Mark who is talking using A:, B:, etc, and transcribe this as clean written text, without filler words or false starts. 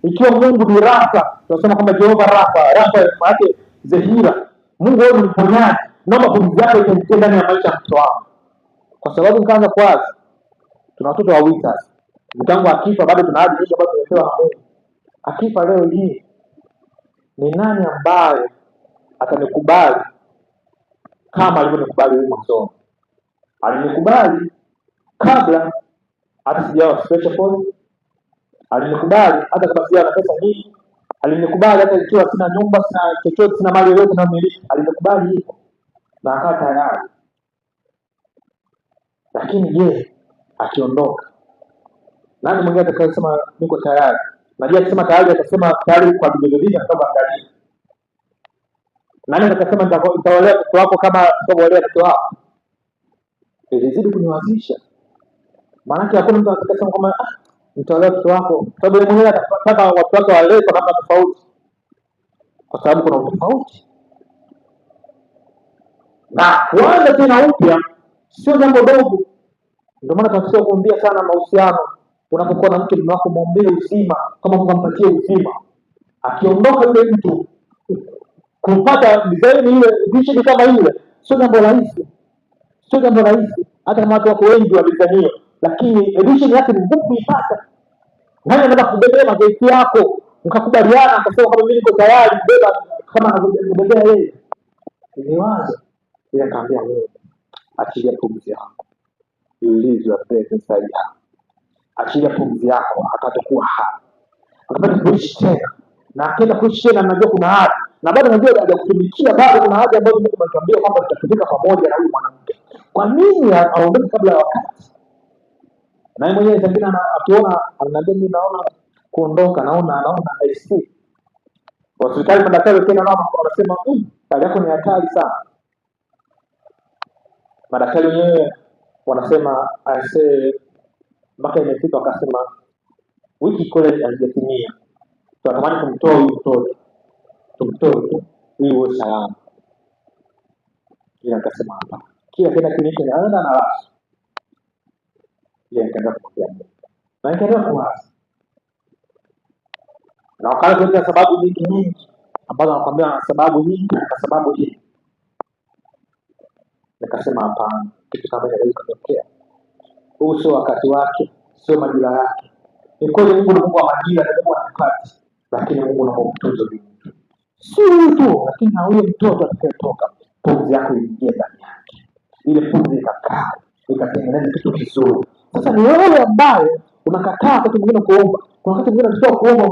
A: Ikiwa Mungu ni Rafa, tunasema kwamba Jehova Rafa maana Zehira, Mungu wewe ni mponyaji, naomba pumzi yako ikaingie ndani ya maisha ya mtoto wangu. Kwa sababu nikaanza kuwaza, tuna watoto wawili sasa. Mtangu akifa bado tuna ahadi hizo ambazo tumepewa na Mungu. Akifa leo hii, ni nani ambaye atanikubali kama alivyonikubali huyu mwanzo? Alinikubali kabla hata sijawa special force. Alinikubali hata kama sijawa na pesa nyingi. Alinikubali hata ikiwa sina nyumba, sina chochote, sina mali yoyote na miliki. Alinikubali hivyo na akawa tayari. Lakini je, akiondoka, nani mwingine atakayesema niko tayari? Najua akisema tayari atasema tayari kwa bidii na kama angalia. Nani atakasema nitawalea mtoto wako kama nitawalea mtoto wako? Ilizidi kuniwazisha. Maana hakuna mtu atakayesema kama nitawalea mtoto wako, sababu yeye mwenyewe atataka watu wake walee kwa namna tofauti. Kwa sababu kuna utofauti. Na kuanza tena upya sio jambo dogo. Ndio maana tunasema kuombea sana mahusiano. Unapokuwa na mtu wako muombee uzima, kama Mungu ampatie uzima. Akiondoka yule mtu, kupata design ile vision kama ile sio jambo rahisi. Sio jambo rahisi hata kama watu wako wengi wa design hiyo, lakini edition yake ni ngumu kuipata. Nani anataka kubebea mazoezi yako? Mkakubaliana akasema kama mimi niko tayari kubeba kama anabebea yeye. Ni wazo. Ile kaambia wewe, achilia pumzi yako. Ulizwa pesa sasa. Achilia pumzi yako atatakuwa hai. Akapata kuishi tena. Na akaenda kuishi tena, najua kuna haja. Na bado najua hajakutumikia, bado kuna haja ambayo Mungu ametuambia kwamba tutatumika pamoja na huyu mwanamke. Kwa nini aondoke kabla ya wakati? Na yeye mwenyewe zingine akiona ananiambia mimi naona kuondoka, anaona IC. Hospitali madaktari tena nao wanasema hali yako ni hatari sana. Madaktari wenyewe wanasema aisee, mpaka imefika wakasema wiki kule haijatimia. Tunatamani kumtoa huyu mtoto. Tumtoe ili uwe salama. Yeye akasema hapa. Kila tena kliniki anaenda na rasu. Yeye akaenda kumwambia. Na akaenda kuwaza. Na wakati kuna sababu nyingi ambazo anakuambia sababu hii na sababu hii. Nikasema hapana, kitu kama hicho haiwezi kutokea. Huu sio wakati wake, sio majira yake. Ni kweli Mungu ni Mungu wa majira na Mungu wa wakati, lakini Mungu ni Mungu mtunzo vitu. Si tu, lakini na huyo mtoto atakayetoka, pumzi yako iingie ndani yake. Ile pumzi ikakaa, ikatengeneza kitu kizuri. Sasa ni wewe ambaye unakataa wakati mwingine kuomba. Kwa wakati mwingine unataka kuomba